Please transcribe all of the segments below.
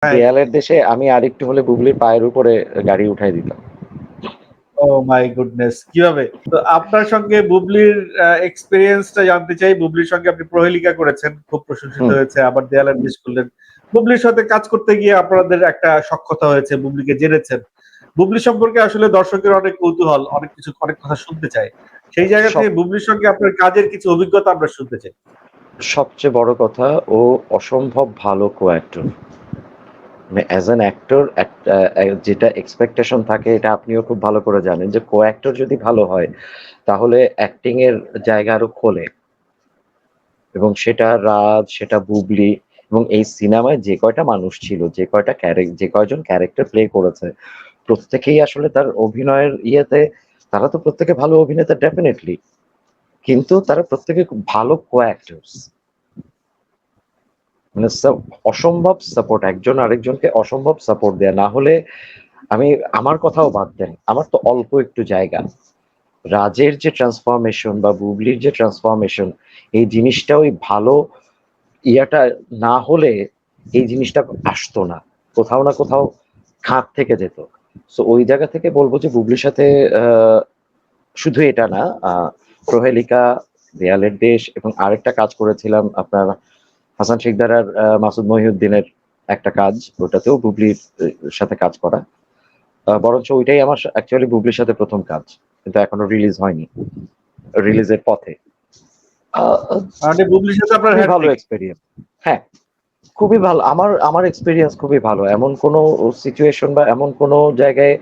দেয়ালের দেশে আমি আরেকটু হলে বুবলির পায়ের উপরে গাড়ি উঠাই দিতাম। ও মাই গুডনেস, কিভাবে? তো আপনার সঙ্গে বুবলির এক্সপেরিয়েন্সটা জানতে চাই। বুবলির সঙ্গে আপনি প্রহেলিকা করেছেন, খুব প্রশংসিত হয়েছে। আবার দেয়ালের দেশ করলেন। বুবলির সাথে কাজ করতে গিয়ে আপনাদের একটা সখ্যতা হয়েছে, বুবলিকে জেনেছেন। বুবলি সম্পর্কে আসলে দর্শকের অনেক কৌতূহল, অনেক কিছু, অনেক কথা শুনতে চায়। সেই জায়গা থেকে বুবলির সঙ্গে আপনার কাজের কিছু অভিজ্ঞতা আমরা শুনতে চাই। সবচেয়ে বড় কথা, ও অসম্ভব ভালো কো-অ্যাক্টর। মানে অ্যাজ অ্যান অ্যাক্টর যেটা এক্সপেকটেশন থাকে, এটা আপনিও খুব ভালো করে জানেন যে কো-অ্যাক্টর যদি ভালো হয় তাহলে অ্যাক্টিং এর জায়গা আরো খোলে। এবং সেটা রাজ, সেটা বুবলি, এবং এই সিনেমায় যে কয়টা মানুষ ছিল, যে কয়জন ক্যারেক্টার প্লে করেছে, প্রত্যেকেই আসলে তার অভিনয়ের ইয়েতে, তারা তো প্রত্যেকে ভালো অভিনেতা ডেফিনেটলি, কিন্তু তারা প্রত্যেকে খুব ভালো কো-অ্যাক্টরস। মানে অসম্ভব সাপোর্ট, একজন আরেকজনকে অসম্ভব সাপোর্ট দেয়া। না হলে আমার কথাও বাদ দেন, আমার তো অল্প একটু জায়গা, রাজের যে ট্রান্সফরমেশন বা বুবলির যে ট্রান্সফরমেশন, এই জিনিসটা ওই ভালো ইয়াটা না হলে এই জিনিসটা আসতো না, কোথাও না কোথাও খাত থেকে যেত। সো ওই জায়গা থেকে বলবো যে বুবলির সাথে শুধু এটা না, প্রহেলিকা, দেয়ালের দেশ এবং আরেকটা কাজ করেছিলাম আপনার হাসান শিকদার আর মাসুদ মহিউদ্দিনের একটা কাজ, ওটাতেও বুবলির সাথে কাজ করা। বরঞ্চ ওইটাই আমার অ্যাকচুয়ালি বুবলির সাথে প্রথম কাজ, কিন্তু এখনো রিলিজ হয়নি, রিলিজের পথে। মানে বুবলির সাথে আপনার খুবই ভালো হ্যাট্রিক। এক্সপেরিয়েন্স। হ্যাঁ, খুবই ভালো। আমার এক্সপেরিয়েন্স খুবই ভালো। এমন কোনো সিচুয়েশন বা এমন কোনো জায়গায়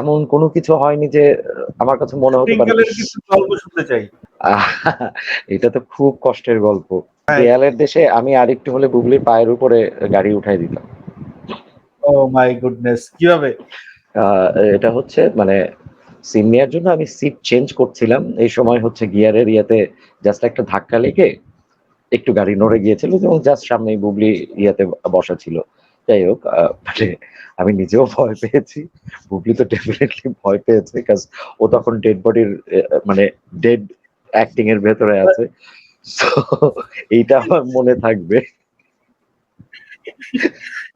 এমন কোনো কিছু হয়নি যে আমার কাছে মনে হতে পারে টুইঙ্কেলের ইস, কিছু গল্প শুনতে চাই। আহ, এটা তো খুব কষ্টের গল্প। দেয়ালের দেশে আমি আরেকটু হলে বুবলির পায়ের উপরে গাড়ি উঠাই দিতাম। ও মাই গুডনেস, কিভাবে? এটা হচ্ছে মানে সিন নেওয়ার জন্য আমি সিট চেঞ্জ করছিলাম, এই সময় হচ্ছে গিয়ারের ইয়েতে জাস্ট একটা ধাক্কা লেগে একটু গাড়ি নড়ে গিয়েছিল এবং জাস্ট সামনেই বুবলি ইয়াতে বসা ছিল। যাই হোক, মানে আমি নিজেও ভয় পেয়েছি, বুবলি তো ডেফিনেটলি ভয় পেয়েছে, কাজ ও তখন ডেড বডির মানে ডেড অ্যাক্টিং এর ভেতরে আছে। সো এইটা আমার মনে থাকবে।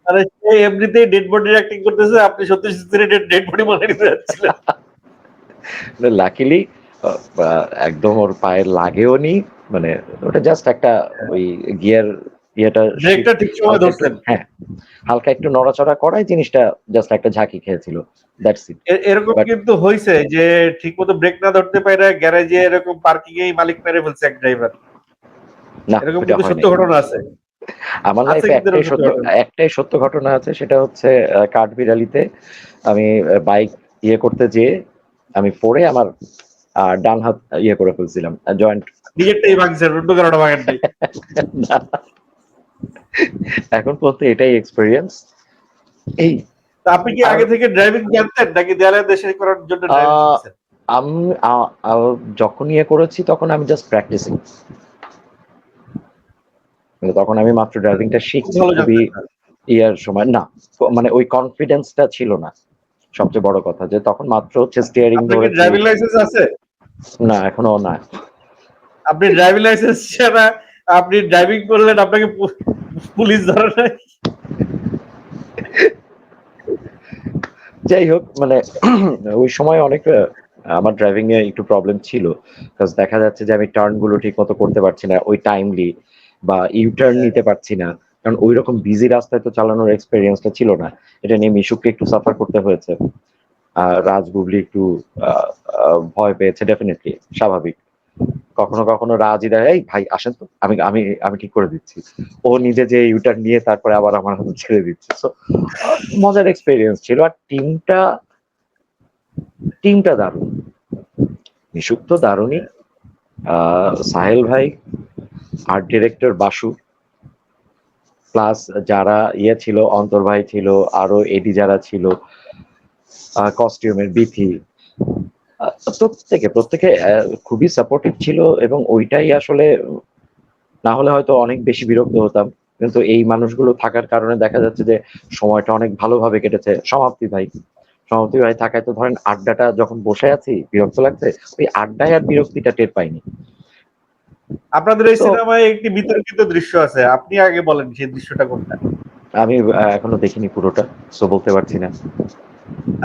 আরে সে এমনিতেই ডেড বডির অ্যাক্টিং করতেছে, আপনি সত্যি সত্যি ডেড বডি মনে নিতে যাচ্ছিলেন। লাকিলি একদম ওর পায়ে লাগেও নি, মানে ওটা জাস্ট একটা ওই গিয়ার ইয়েটা ব্রেকটা ঠিক সময় হালকা একটু, ধরছেন। হ্যাঁ, হালকা একটু নড়াচড়া করায় জিনিসটা জাস্ট একটা ঝাঁকি খেয়েছিল, দ্যাটস ইট। এরকম বাট কিন্তু হয়েছে যে ঠিকমতো ব্রেক না ধরতে পারে গ্যারেজে এরকম পার্কিং এই মালিক মেরে ফেলছে এক ড্রাইভার। না, এরকম ওটা কিন্তু হয় সত্য নাই। ঘটনা আছে। আমার আছে লাইফে কিন্তু এরকম সত্য ঘটনা। একটাই সত্য ঘটনা আছে, সেটা হচ্ছে কাঠবিড়ালিতে আমি বাইক ইয়ে করতে যেয়ে আমি পড়ে আমার ডান হাত ইয়ে করে ফেলছিলাম, জয়েন্ট। নিজেরটাই ভাঙছেন, অন্য কারোটা ভাঙেন নাই। এখন পর্যন্ত এটাই এক্সপেরিয়েন্স। এই তা আপনি কি আর আগে থেকে ড্রাইভিং জানতেন নাকি দেয়ালের দেশে করার জন্য ড্রাইভিং আহ, শিখছেন? আমি যখন ইয়ে করেছি তখন আমি জাস্ট প্র্যাকটিসিং, তখন আমি মাত্র ড্রাইভিংটা খুব শিখছি, ভালো খুবই জানতেন না। ইয়ার সময় না, মানে ওই কনফিডেন্সটা ছিল না। সবচেয়ে বড় কথা যে তখন মাত্র হচ্ছে স্টিয়ারিং আপনার কি ধরেছি। ড্রাইভিং লাইসেন্স আছে? না, এখনো না। আপনি ড্রাইভিং লাইসেন্স ছাড়া আপনি ড্রাইভিং করলেন, আপনাকে পুলিশ ধরে নাই? যাই হোক, মানে ওই সময় অনেক আমার ড্রাইভিং এ একটু প্রবলেম ছিল, কারণ দেখা যাচ্ছে যে আমি টার্ন গুলো ঠিক মতো করতে পারছি না ওই টাইমলি, বা ইউটার্ন নিতে পারছি না, কারণ ওই রকম বিজি রাস্তায় তো চালানোর এক্সপেরিয়েন্সটা ছিল না। এটা নিয়ে মিশুককে একটু সাফার করতে হয়েছে। রাজ বুবলি একটু ভয় পেয়েছে, ডেফিনেটলি স্বাভাবিক। কখনো কখনো রাজই দেয়, এই ভাই আসেন তো, আমি আমি আমি ঠিক করে দিচ্ছি, ও নিজে যে ইউটার্ন নিয়ে তারপরে আবার আমার হাতে ছেড়ে দিচ্ছে। সো মজার এক্সপেরিয়েন্স ছিল। আর টিমটা দারুণ, মিশুক তো দারুণই, সাহেল ভাই, আর্ট ডিরেক্টর বাসু, প্লাস যারা ইয়ে ছিল, অন্তর ভাই ছিল, আরো এডি যারা ছিল, কস্টিউমের বিথি, প্রত্যেকে খুবই সাপোর্টিভ ছিল। এবং ওইটাই আসলে, না হলে হয়তো অনেক বেশি বিরক্ত হতাম, কিন্তু এই মানুষগুলো থাকার কারণে দেখা যাচ্ছে যে সময়টা অনেক ভালোভাবে কেটেছে। সমাপ্তি ভাই থাকায় তো ধরেন আড্ডাটা যখন বসে আছি বিরক্ত লাগছে, ওই আড্ডায় আর বিরক্তিটা টের পাইনি। আপনাদের এই তো সিনেমায় একটি বিতর্কিত দৃশ্য আছে, আপনি আগে বলেন সেই দৃশ্যটা কোনটা? আমি এখনো দেখিনি পুরোটা, সো বলতে পারছি না।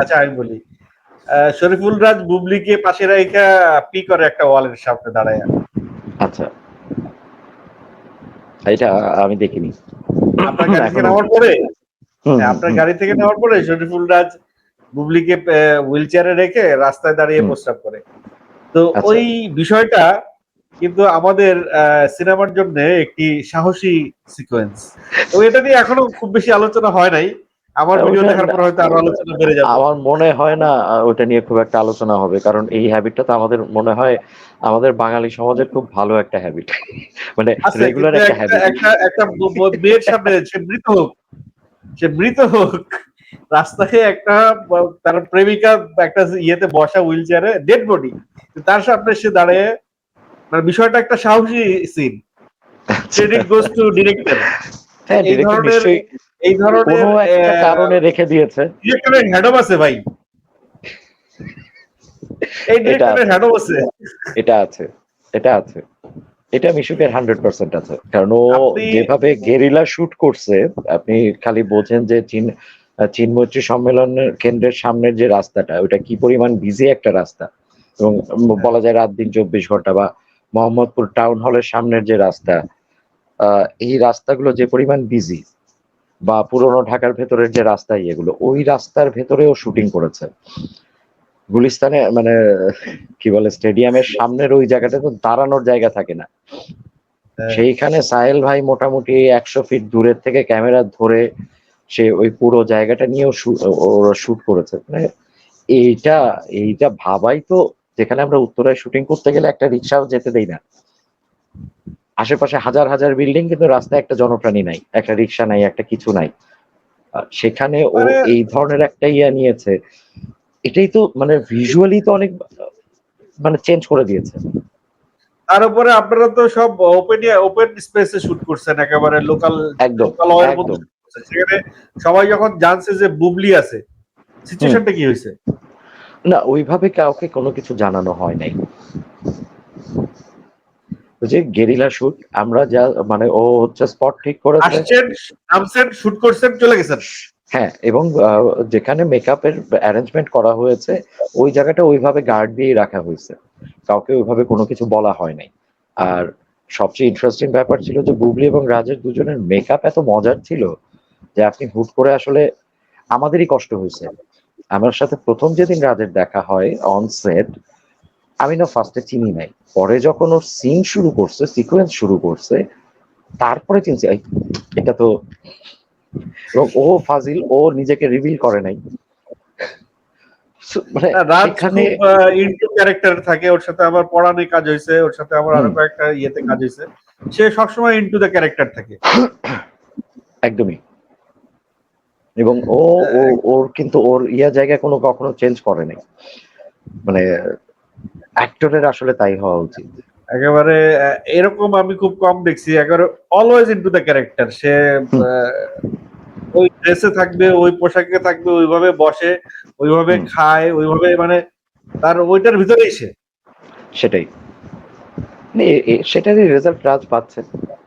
আচ্ছা আমি বলি, শরীফুল রাজ বুবলিকে পাশে রাইখা পি করে একটা ওয়ালের সামনে দাঁড়ায়। আচ্ছা, এটা আমি দেখিনি আপনার গাড়ি থেকে এখনো। নামার পরে, হুম হুম আপনার হুম গাড়ি থেকে নামার পরে শরীফুল রাজ বুবলিকে হুইল চেয়ারে রেখে রাস্তায় দাঁড়িয়ে হুম, প্রস্রাব করে। তো আচ্ছা। ওই বিষয়টা কিন্তু আমাদের সিনেমার জন্য একটি সাহসী সিকোয়েন্স। তো এটা নিয়ে এখনো খুব বেশি আলোচনা হয় নাই। আমার ভিডিও ওটা দেখার পর হয়তো আরো আলোচনা বেড়ে যাবে। আমার মনে হয় না ওটা নিয়ে খুব একটা আলোচনা হবে, কারণ এই হ্যাবিটটা তো আমাদের মনে হয় আমাদের বাঙালি সমাজের খুব ভালো একটা হ্যাবিট, মানে আছে রেগুলার কিন্তু একটা একটা হ্যাবিট। একটা একটা মেয়ের সামনে সে মৃত হোক রাস্তায় একটা তার প্রেমিকা একটা ইয়েতে বসা হুইল চেয়ারে ডেড বডি, তার সামনে সে দাঁড়িয়ে, মানে বিষয়টা একটা সাহসী scene. Credit goes to director. হ্যাঁ, এই ডিরেক্টর ধরনের নিশ্চয়ই এই ধরনের কোনো একটা কারণে রেখে দিয়েছে। ডিরেক্টরের হ্যাডম আছে ভাই, এই এটা ডিরেক্টরের আছে, হ্যাডম আছে। এটা আছে, এটা আছে, এটা মিশুকের 100% আছে, কারণ ও আপনি যেভাবে গেরিলা শুট করছে। আপনি খালি বোঝেন যে চীন মৈত্রী সম্মেলনের কেন্দ্রের সামনের যে রাস্তাটা, ওটা কি পরিমাণ বিজি একটা রাস্তা, এবং বলা যায় রাত দিন 24 ঘন্টা, বা মোহাম্মদপুর টাউন হলের সামনের যে রাস্তা, এই রাস্তাগুলো যে পরিমাণ বিজি, বা পুরোনো ঢাকার ভেতরের যে রাস্তা, এগুলো ওই রাস্তার ভেতরেও শুটিং করেছে। গুলিস্তানে মানে কি বলে, স্টেডিয়ামের সামনের ওই জায়গাটা তো দাঁড়ানোর জায়গা থাকে না, সেইখানে সাহেল ভাই মোটামুটি 100 ফিট দূরের থেকে ক্যামেরা ধরে সে ওই পুরো জায়গাটা নিয়েও ওরা শুট করেছে। মানে এইটা এইটা ভাবাই তো, যেখানে আমরা উত্তরায় শুটিং করতে গেলে একটা রিক্সাও যেতে দেই না, আশেপাশে হাজার হাজার বিল্ডিং, কিন্তু রাস্তায় একটা জনপ্রাণী নাই, একটা রিক্সা নাই, একটা কিছু নাই। সেখানে ও মানে এই ধরনের একটা ইয়া নিয়েছে, এটাই তো মানে ভিজুয়ালি তো অনেক মানে চেঞ্জ করে দিয়েছে। তার উপরে আপনারা তো সব ওপেন স্পেসে শুট করছেন, একেবারে লোকাল একদম, লোকালয়ের মধ্যে একদম। শুট করছেন। সেখানে সবাই যখন জানছে যে বুবলি আছে, হুম, সিচুয়েশনটা কি হয়েছে? না ওইভাবে কাউকে কোনো কিছু জানানো হয় নাই। ওই যে গেরিলা শুট, আমরা যা মানে ও হচ্ছে স্পট ঠিক করেছে। আসছেন, নামছেন, শুট করছেন, চলে গেছেন। হ্যাঁ, এবং যেখানে মেকআপের অ্যারেঞ্জমেন্ট করা হয়েছে, ওই জায়গাটা ওইভাবে গার্ড দিয়ে রাখা হয়েছে, কাউকে ওইভাবে কোনো কিছু বলা হয় নাই। আর সবচেয়ে ইন্টারেস্টিং ব্যাপার ছিল যে বুবলি এবং রাজের দুজনের মেকআপ এত মজার ছিল যে আপনি হুট করে আসলে আমাদেরই কষ্ট হয়েছে। আমার সাথে প্রথম যেদিন রাজের দেখা হয় অন সেট, আমি না ফার্স্টে চিনি নাই, পরে যখন ওর সিন শুরু করছে, সিকোয়েন্স শুরু করছে, তারপরে চিনছি এই, এটা তো। এবং ও ফাজিল, ও নিজেকে রিভিল করে নাই। মানে রাজ সেখানে খুব ইনটু ক্যারেক্টার থাকে, ওর সাথে আমার পড়ানে কাজ হয়েছে, ওর সাথে আমার আরো হুম, কয়েকটা ইয়েতে কাজ হয়েছে। সে সবসময় ইনটু দ্য ক্যারেক্টার থাকে। একদমই। এবং ও ও আহ, ওর কিন্তু ওর ইয়া জায়গায় কোনো কখনো চেঞ্জ করে নাই, মানে অ্যাক্টরের আসলে তাই হওয়া উচিত। একেবারে এরকম আমি খুব কম দেখছি, একেবারে অলওয়েজ ইনটু দ্য ক্যারেক্টার। সে হুম আহ, ওই ড্রেসে থাকবে, ওই পোশাকে থাকবে, ওইভাবে বসে, ওইভাবে হুম, খায়, ওইভাবে মানে তার ওইটার ভিতরেই সে। সেটাই, মানে সেটারই রেজাল্ট রাজ পাচ্ছে।